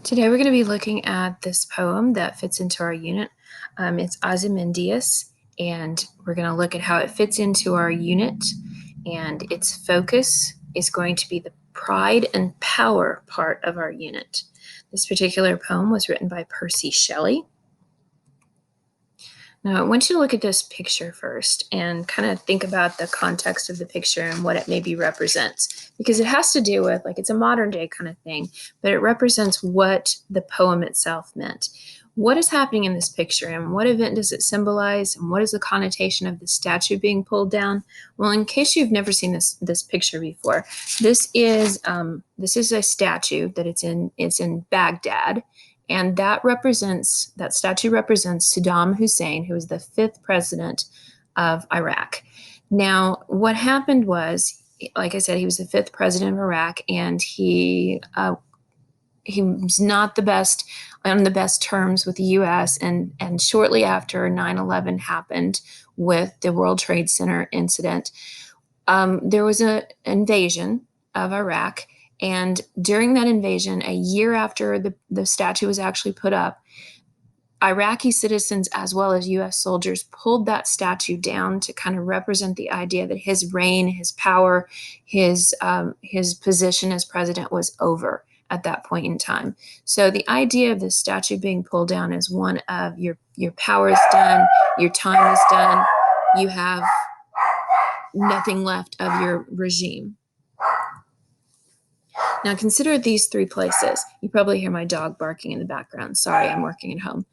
Today we're going to be looking at this poem that fits into our unit. It's Ozymandias, and we're going to look at how it fits into our unit, and its focus is going to be the pride and power part of our unit. This particular poem was written by Percy Shelley. Now, I want you to look at this picture first and kind of think about the context of the picture and what it maybe represents, because it has to do with, like, it's a modern day kind of thing, but it represents what the poem itself meant. What is happening in this picture, and what event does it symbolize, and what is the connotation of the statue being pulled down? Well, in case you've never seen this picture before, this is a statue that it's in Baghdad, and that statue represents Saddam Hussein, who was the fifth president of Iraq. Now, what happened was, like I said, he was the fifth president of Iraq, and he was not the best on the best terms with the U.S. And shortly after 9/11 happened with the World Trade Center incident, there was an invasion of Iraq. And during that invasion, a year after the statue was actually put up, Iraqi citizens as well as U.S. soldiers pulled that statue down to kind of represent the idea that his reign, his power, his position as president was over at that point in time. So the idea of this statue being pulled down is one of your power is done, your time is done, you have nothing left of your regime. Now consider these three places. You probably hear my dog barking in the background. Sorry, I'm working at home.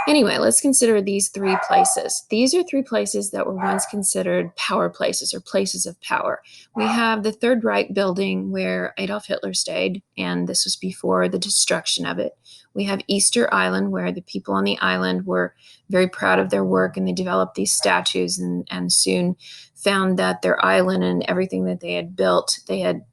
Anyway, let's consider these three places. These are three places that were once considered power places or places of power. We have the Third Reich building where Adolf Hitler stayed, and this was before the destruction of it. We have Easter Island, where the people on the island were very proud of their work, and they developed these statues and soon found that their island and everything that they had built, they had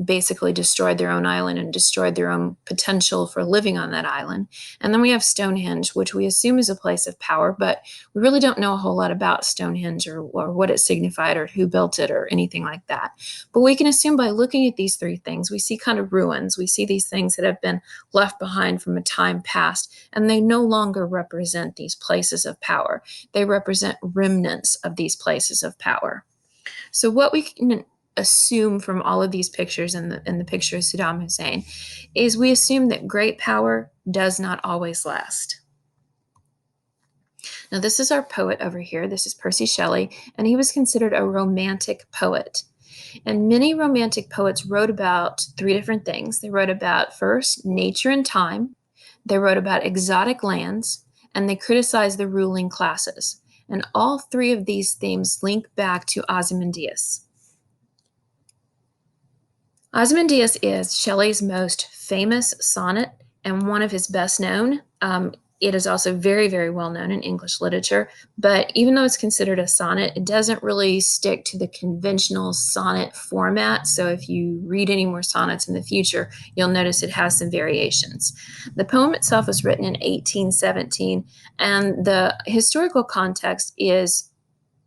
basically destroyed their own island and destroyed their own potential for living on that island. And then we have Stonehenge, which we assume is a place of power, but we really don't know a whole lot about Stonehenge or what it signified or who built it or anything like that. But we can assume by looking at these three things, we see kind of ruins. We see these things that have been left behind from a time past, and they no longer represent these places of power. They represent remnants of these places of power. So what we can assume from all of these pictures and the picture of Saddam Hussein is we assume that great power does not always last. Now, this is our poet over here. This is Percy Shelley, and he was considered a romantic poet. And many romantic poets wrote about three different things. They wrote about, first, nature and time. They wrote about exotic lands, and they criticized the ruling classes. And all three of these themes link back to Ozymandias. Ozymandias is Shelley's most famous sonnet and one of his best known. It is also very, very well known in English literature, but even though it's considered a sonnet, it doesn't really stick to the conventional sonnet format. So if you read any more sonnets in the future, you'll notice it has some variations. The poem itself was written in 1817, and the historical context is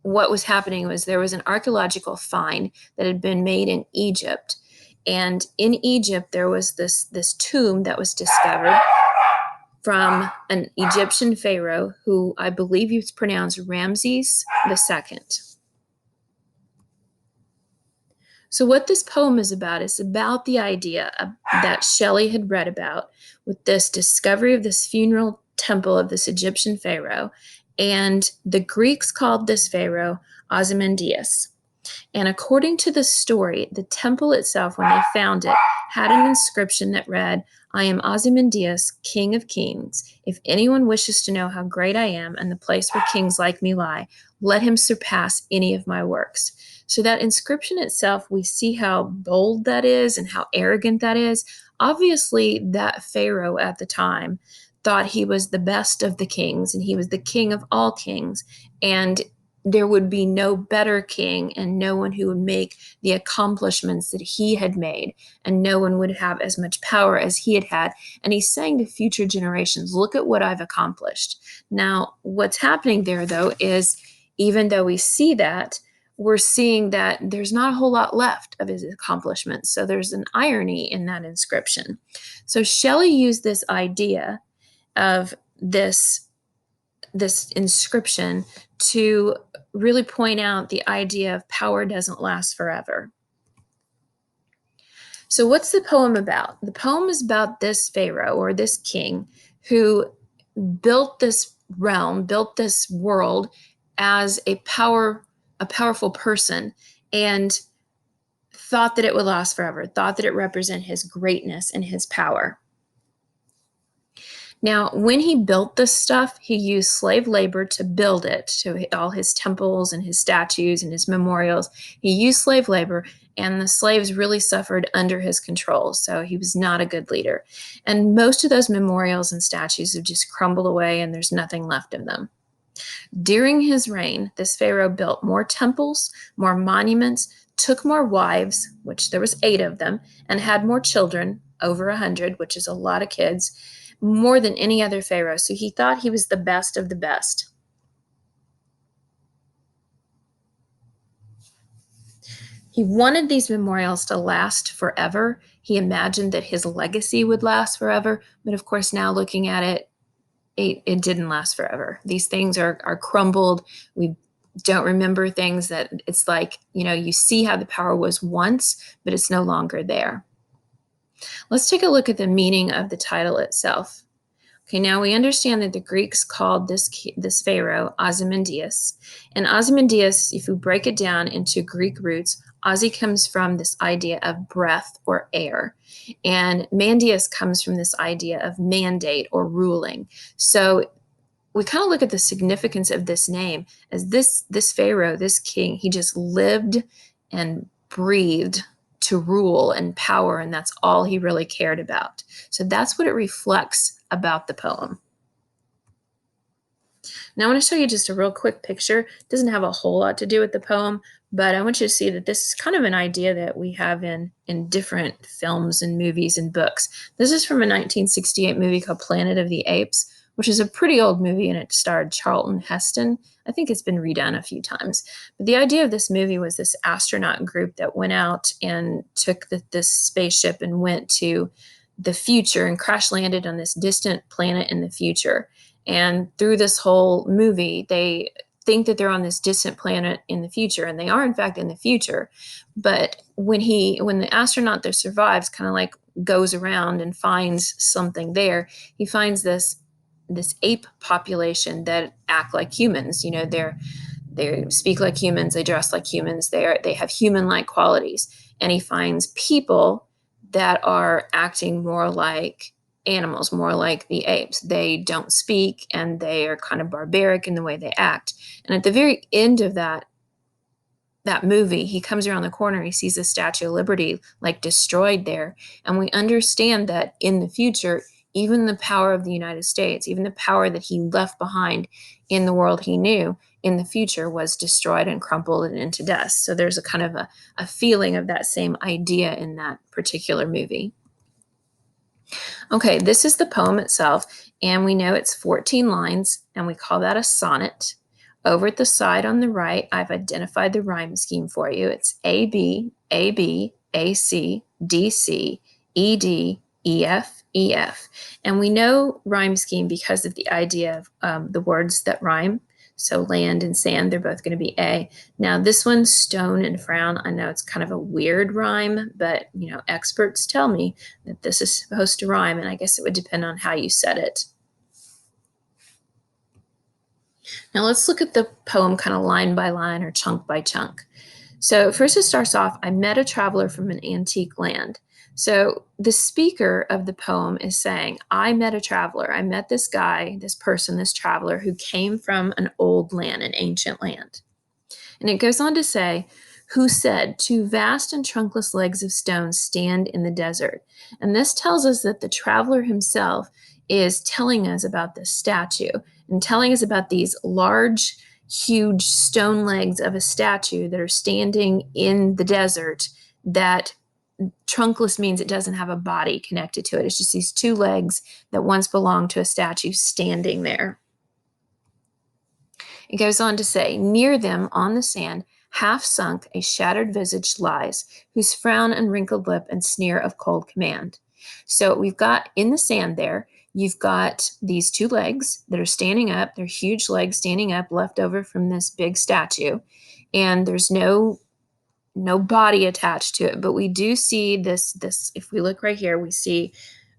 what was happening was there was an archaeological find that had been made in Egypt. And in Egypt, there was this tomb that was discovered from an Egyptian pharaoh who I believe is pronounced Ramses II. So what this poem is about the idea that Shelley had read about with this discovery of this funeral temple of this Egyptian pharaoh. And the Greeks called this pharaoh Ozymandias. And according to the story, the temple itself, when they found it, had an inscription that read, "I am Ozymandias, King of Kings. If anyone wishes to know how great I am and the place where kings like me lie, let him surpass any of my works." So that inscription itself, we see how bold that is and how arrogant that is. Obviously, that pharaoh at the time thought he was the best of the kings and he was the king of all kings. And there would be no better king and no one who would make the accomplishments that he had made, and no one would have as much power as he had had. And he's saying to future generations, look at what I've accomplished. Now, what's happening there, though, is even though we see that, we're seeing that there's not a whole lot left of his accomplishments. So there's an irony in that inscription. So Shelley used this idea of this inscription to really point out the idea of power doesn't last forever. So what's the poem about? The poem is about this pharaoh or this king who built this realm, built this world as a powerful person, and thought that it would last forever, thought that it represented his greatness and his power. Now, when he built this stuff, he used slave labor to build it, to all his temples and his statues and his memorials. He used slave labor, and the slaves really suffered under his control. So he was not a good leader. And most of those memorials and statues have just crumbled away, and there's nothing left of them. During his reign, this pharaoh built more temples, more monuments, took more wives, which there was 8 of them, and had more children, over 100, which is a lot of kids, more than any other pharaoh. So he thought he was the best of the best. He wanted these memorials to last forever. He imagined that his legacy would last forever. But of course, now looking at it, it didn't last forever. These things are crumbled. We don't remember things that it's like, you see how the power was once, but it's no longer there. Let's take a look at the meaning of the title itself. Okay, now we understand that the Greeks called this pharaoh Ozymandias. And Ozymandias, if you break it down into Greek roots, Ozy comes from this idea of breath or air. And Mandius comes from this idea of mandate or ruling. So we kind of look at the significance of this name as this pharaoh, this king, he just lived and breathed to rule and power, and that's all he really cared about. So that's what it reflects about the poem. Now I want to show you just a real quick picture. It doesn't have a whole lot to do with the poem, but I want you to see that this is kind of an idea that we have in different films and movies and books. This is from a 1968 movie called Planet of the Apes, which is a pretty old movie, and it starred Charlton Heston. I think it's been redone a few times. But the idea of this movie was this astronaut group that went out and took this spaceship and went to the future and crash landed on this distant planet in the future. And through this whole movie, they think that they're on this distant planet in the future, and they are in fact in the future. But when the astronaut that survives kind of like goes around and finds something there, he finds this ape population that act like humans. They speak like humans, they dress like humans, they have human-like qualities. And he finds people that are acting more like animals, more like the apes. They don't speak, and they are kind of barbaric in the way they act. And at the very end of that movie, he comes around the corner, he sees the Statue of Liberty like destroyed there. And we understand that in the future, even the power of the United States, even the power that he left behind in the world he knew, in the future was destroyed and crumpled and into dust. So there's a kind of a feeling of that same idea in that particular movie. Okay, this is the poem itself, and we know it's 14 lines, and we call that a sonnet. Over at the side on the right, I've identified the rhyme scheme for you. It's A, B, A, B, A, C, D, C, E, D, E, F, E, F. And we know rhyme scheme because of the idea of the words that rhyme. So land and sand, they're both going to be A. Now this one's stone and frown. I know it's kind of a weird rhyme, but experts tell me that this is supposed to rhyme, and I guess it would depend on how you said it. Now let's look at the poem kind of line by line or chunk by chunk. So first it starts off, I met a traveler from an antique land. So the speaker of the poem is saying, I met a traveler. I met this guy, this person, this traveler who came from an old land, an ancient land. And it goes on to say, who said, two vast and trunkless legs of stone stand in the desert. And this tells us that the traveler himself is telling us about this statue and telling us about these large, huge stone legs of a statue that are standing in the desert. That trunkless means it doesn't have a body connected to it. It's just these two legs that once belonged to a statue standing there. It goes on to say, near them on the sand, Half sunk, a shattered visage lies, whose frown and wrinkled lip and sneer of cold command. So we've got in the sand there, you've got these two legs that are standing up. They're huge legs standing up, left over from this big statue. And there's no body attached to it, but we do see this if we look right here, we see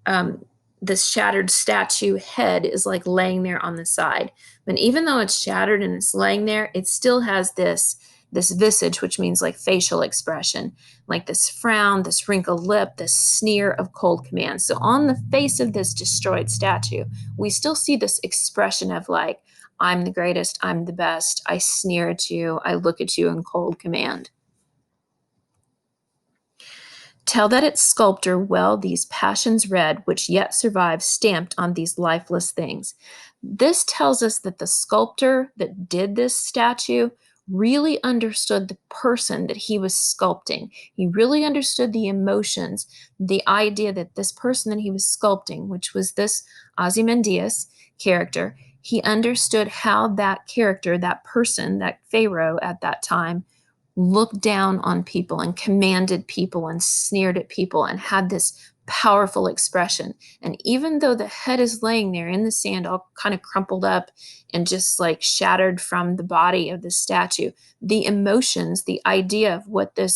um, this shattered statue head is like laying there on the side. But even though it's shattered and it's laying there, it still has this visage, which means like facial expression, like this frown, this wrinkled lip, this sneer of cold command. So on the face of this destroyed statue, we still see this expression of like, I'm the greatest, I'm the best, I sneer at you, I look at you in cold command. Tell that its sculptor well these passions read, which yet survive stamped on these lifeless things. This tells us that the sculptor that did this statue really understood the person that he was sculpting. He really understood the emotions, the idea that this person that he was sculpting, which was this Ozymandias character, he understood how that character, that person, that pharaoh at that time, looked down on people and commanded people and sneered at people and had this powerful expression. And even though the head is laying there in the sand, all kind of crumpled up and just like shattered from the body of the statue, the emotions, the idea of what the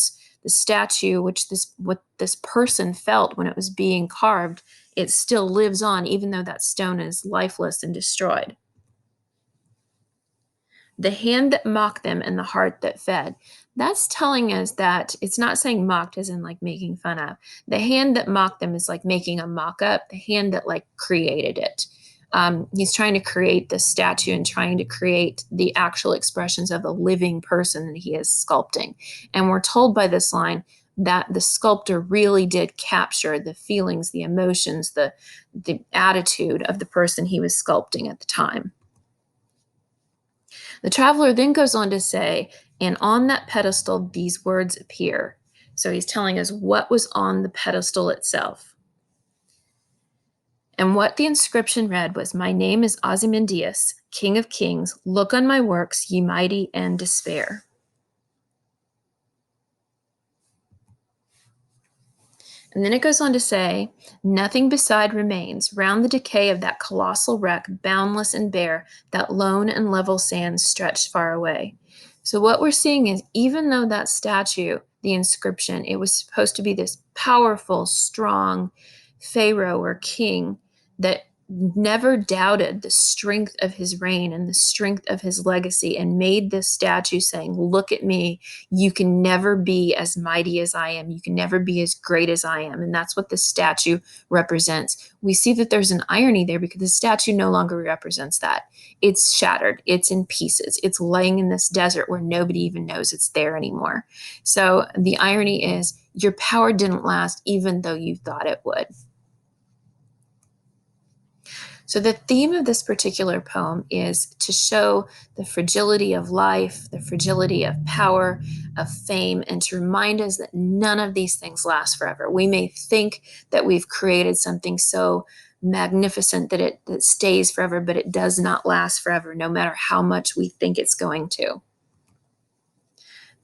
statue, what this person felt when it was being carved, it still lives on, even though that stone is lifeless and destroyed. The hand that mocked them and the heart that fed. That's telling us that it's not saying mocked as in like making fun of. The hand that mocked them is like making a mock up, the hand that like created it. He's trying to create the statue and trying to create the actual expressions of a living person that he is sculpting. And we're told by this line that the sculptor really did capture the feelings, the emotions, the attitude of the person he was sculpting at the time. The traveler then goes on to say, and on that pedestal, these words appear. So he's telling us what was on the pedestal itself. And what the inscription read was, My name is Ozymandias, King of Kings. Look on my works, ye mighty, and despair. And then it goes on to say, Nothing beside remains, round the decay of that colossal wreck, boundless and bare, that lone and level sands stretched far away. So what we're seeing is even though that statue, the inscription, it was supposed to be this powerful, strong pharaoh or king that never doubted the strength of his reign and the strength of his legacy and made this statue saying, Look at me, you can never be as mighty as I am. You can never be as great as I am. And that's what the statue represents. We see that there's an irony there because the statue no longer represents that. It's shattered, it's in pieces, it's laying in this desert where nobody even knows it's there anymore. So the irony is your power didn't last even though you thought it would. So, the theme of this particular poem is to show the fragility of life, the fragility of power, of fame, and to remind us that none of these things last forever. We may think that we've created something so magnificent that it stays forever, but it does not last forever, no matter how much we think it's going to.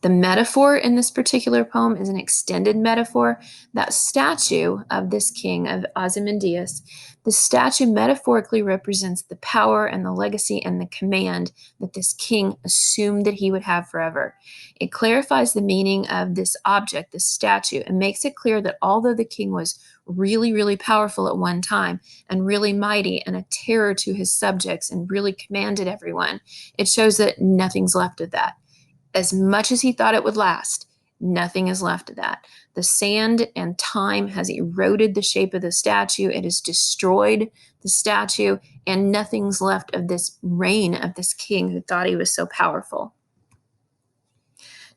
The metaphor in this particular poem is an extended metaphor. That statue of this king, of Ozymandias, the statue metaphorically represents the power and the legacy and the command that this king assumed that he would have forever. It clarifies the meaning of this object, this statue, and makes it clear that although the king was really, really powerful at one time and really mighty and a terror to his subjects and really commanded everyone, it shows that nothing's left of that. As much as he thought it would last, nothing is left of that. The sand and time has eroded the shape of the statue. It has destroyed the statue, and nothing's left of this reign of this king who thought he was so powerful.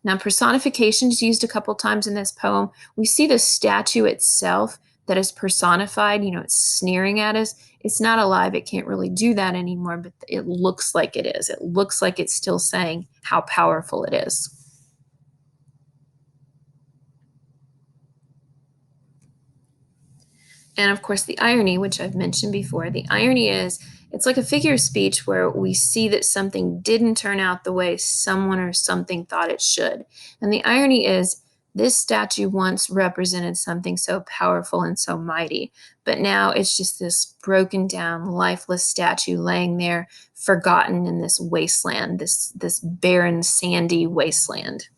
Now, personification is used a couple times in this poem. We see the statue itself that is personified, it's sneering at us. It's not alive. It can't really do that anymore, but it looks like it is. It looks like it's still saying how powerful it is. And of course, the irony, which I've mentioned before, the irony is it's like a figure of speech where we see that something didn't turn out the way someone or something thought it should. And the irony is this statue once represented something so powerful and so mighty, but now it's just this broken down, lifeless statue laying there, forgotten in this wasteland, this barren, sandy wasteland.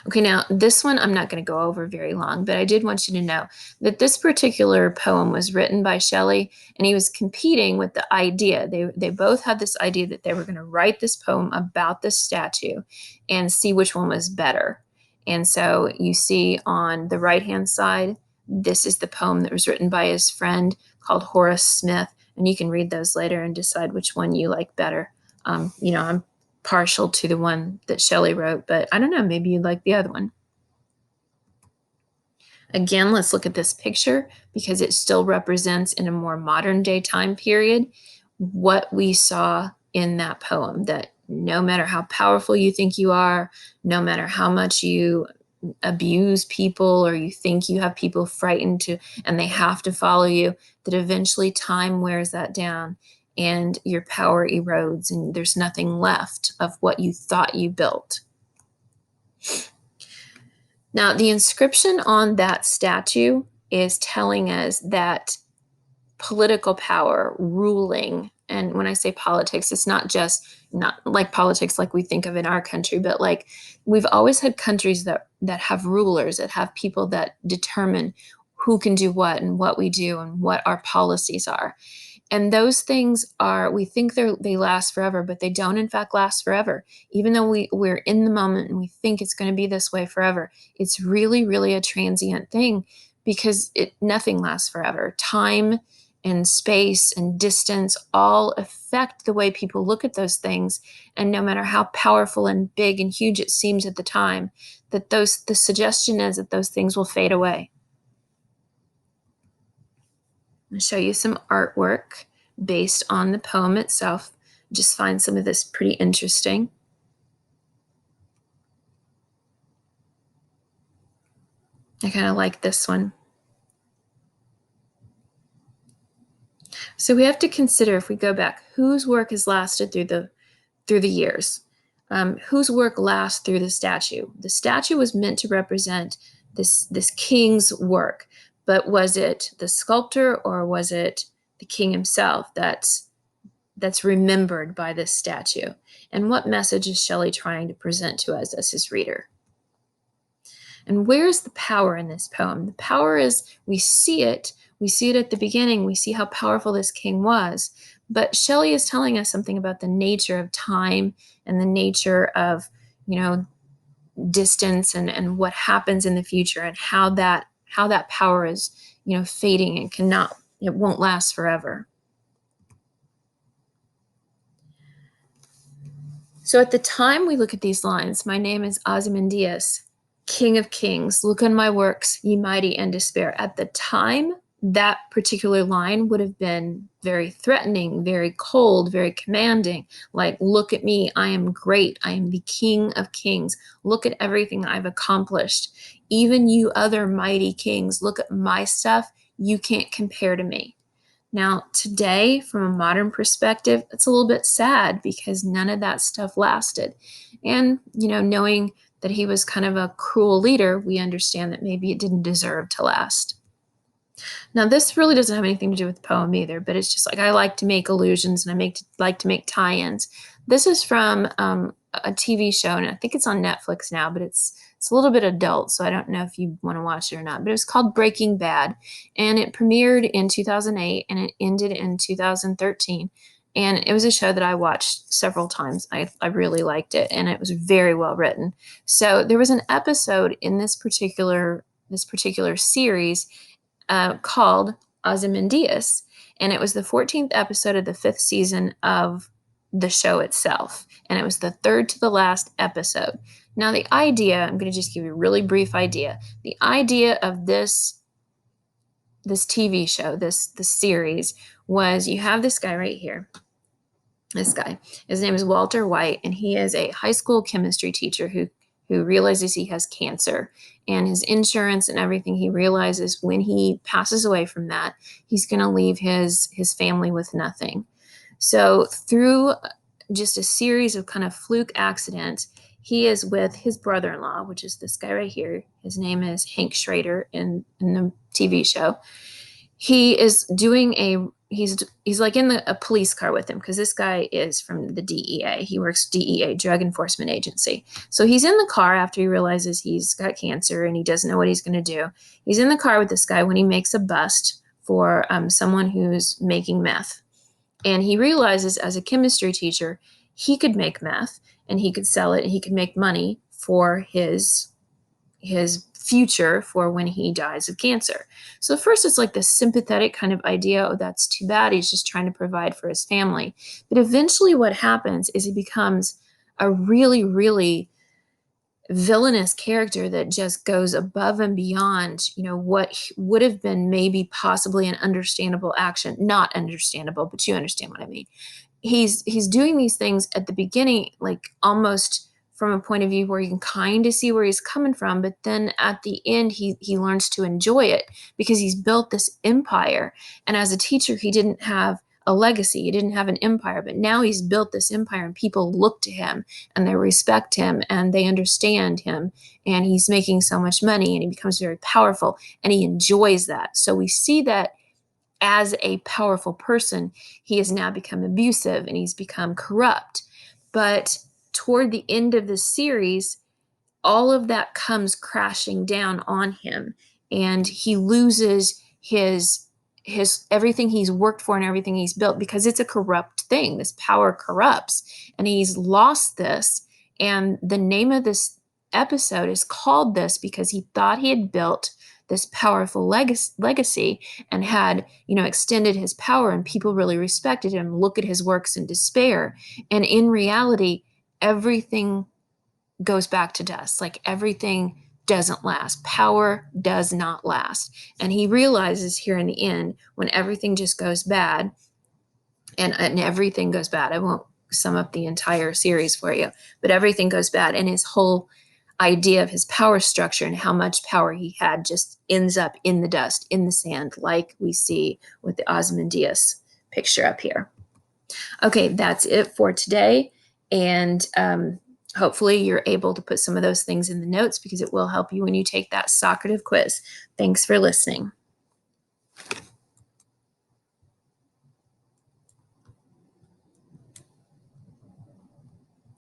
Okay, now this one I'm not going to go over very long, but I did want you to know that this particular poem was written by Shelley, and he was competing with the idea. They both had this idea that they were going to write this poem about this statue and see which one was better. And so you see on the right-hand side, this is the poem that was written by his friend called Horace Smith, and you can read those later and decide which one you like better. I'm partial to the one that Shelley wrote, but I don't know, maybe you'd like the other one. Again, let's look at this picture because it still represents in a more modern day time period what we saw in that poem, that no matter how powerful you think you are, no matter how much you abuse people or you think you have people frightened to and they have to follow you, that eventually time wears that down and your power erodes and there's nothing left of what you thought you built. Now, the inscription on that statue is telling us that political power, ruling, and when I say politics, it's not like politics like we think of in our country, but like we've always had countries that have rulers, that have people that determine who can do what and what we do and what our policies are. And those things are, we think they last forever, but they don't in fact last forever. Even though we're in the moment and we think it's going to be this way forever, it's really, really a transient thing because nothing lasts forever. Time and space and distance all affect the way people look at those things. And no matter how powerful and big and huge it seems at the time, the suggestion is that those things will fade away. I'll show you some artwork based on the poem itself. Just find some of this pretty interesting. I kind of like this one. So we have to consider, if we go back, whose work has lasted through the years. Whose work lasts through the statue? The statue was meant to represent this king's work, but was it the sculptor or was it the king himself that's remembered by this statue? And what message is Shelley trying to present to us as his reader? And where's the power in this poem? The power is we see it at the beginning, we see how powerful this king was. But Shelley is telling us something about the nature of time and the nature of, distance and what happens in the future and how that power is, fading and it won't last forever. So at the time we look at these lines, my name is Ozymandias, King of Kings. Look on my works, ye mighty and despair. At the time, that particular line would have been very threatening, very cold, very commanding. Like, look at me, I am great. I am the King of Kings. Look at everything I've accomplished. Even you other mighty kings, look at my stuff. You can't compare to me. Now, today, from a modern perspective, it's a little bit sad because none of that stuff lasted. And, knowing that he was kind of a cruel leader, we understand that maybe it didn't deserve to last. Now, this really doesn't have anything to do with the poem either, but it's just like I like to make allusions and like to make tie-ins. This is from a TV show, and I think it's on Netflix now, but it's a little bit adult, so I don't know if you want to watch it or not. But it was called Breaking Bad, and it premiered in 2008, and it ended in 2013. And it was a show that I watched several times. I really liked it, and it was very well written. So there was an episode in this particular series called Ozymandias, and it was the 14th episode of the 5th season of the show itself, and it was the third to the last episode. Now, the idea, I'm going to just give you a really brief idea. The idea of this TV show, this series, was you have this guy right here. This guy, his name is Walter White, and he is a high school chemistry teacher who who realizes he has cancer, and his insurance and everything. He realizes when he passes away from that, he's going to leave his family with nothing. So through just a series of kind of fluke accidents, he is with his brother-in-law, which is this guy right here. His name is Hank Schrader in the TV show. He is doing he's like in a police car with him, because this guy is from the DEA. He works DEA, Drug Enforcement Agency. So he's in the car after he realizes he's got cancer and he doesn't know what he's going to do. He's in the car with this guy when he makes a bust for someone who's making meth. And he realizes as a chemistry teacher, he could make meth and he could sell it and he could make money for his future for when he dies of cancer. So first it's like this sympathetic kind of idea, oh, that's too bad. He's just trying to provide for his family. But eventually what happens is he becomes a really, really villainous character that just goes above and beyond, what would have been maybe possibly an understandable action. Not understandable, but you understand what I mean. He's doing these things at the beginning, like almost from a point of view where you can kind of see where he's coming from, but then at the end he learns to enjoy it because he's built this empire. And as a teacher, he didn't have a legacy, he didn't have an empire, but now he's built this empire and people look to him and they respect him and they understand him, and he's making so much money and he becomes very powerful and he enjoys that. So we see that as a powerful person, he has now become abusive and he's become corrupt. But toward the end of the series, all of that comes crashing down on him, and he loses his everything he's worked for and everything he's built, because it's a corrupt thing. This power corrupts, and he's lost this. And the name of this episode is called this because he thought he had built this powerful legacy and had, extended his power, and people really respected him. Look at his works in despair. And in reality, everything goes back to dust. Like everything doesn't last. Power does not last. And he realizes here in the end, when everything just goes bad, and everything goes bad. I won't sum up the entire series for you, but everything goes bad. And his whole idea of his power structure and how much power he had just ends up in the dust, in the sand, like we see with the Ozymandias picture up here. Okay, that's it for today. And hopefully you're able to put some of those things in the notes, because it will help you when you take that Socrative quiz. Thanks for listening.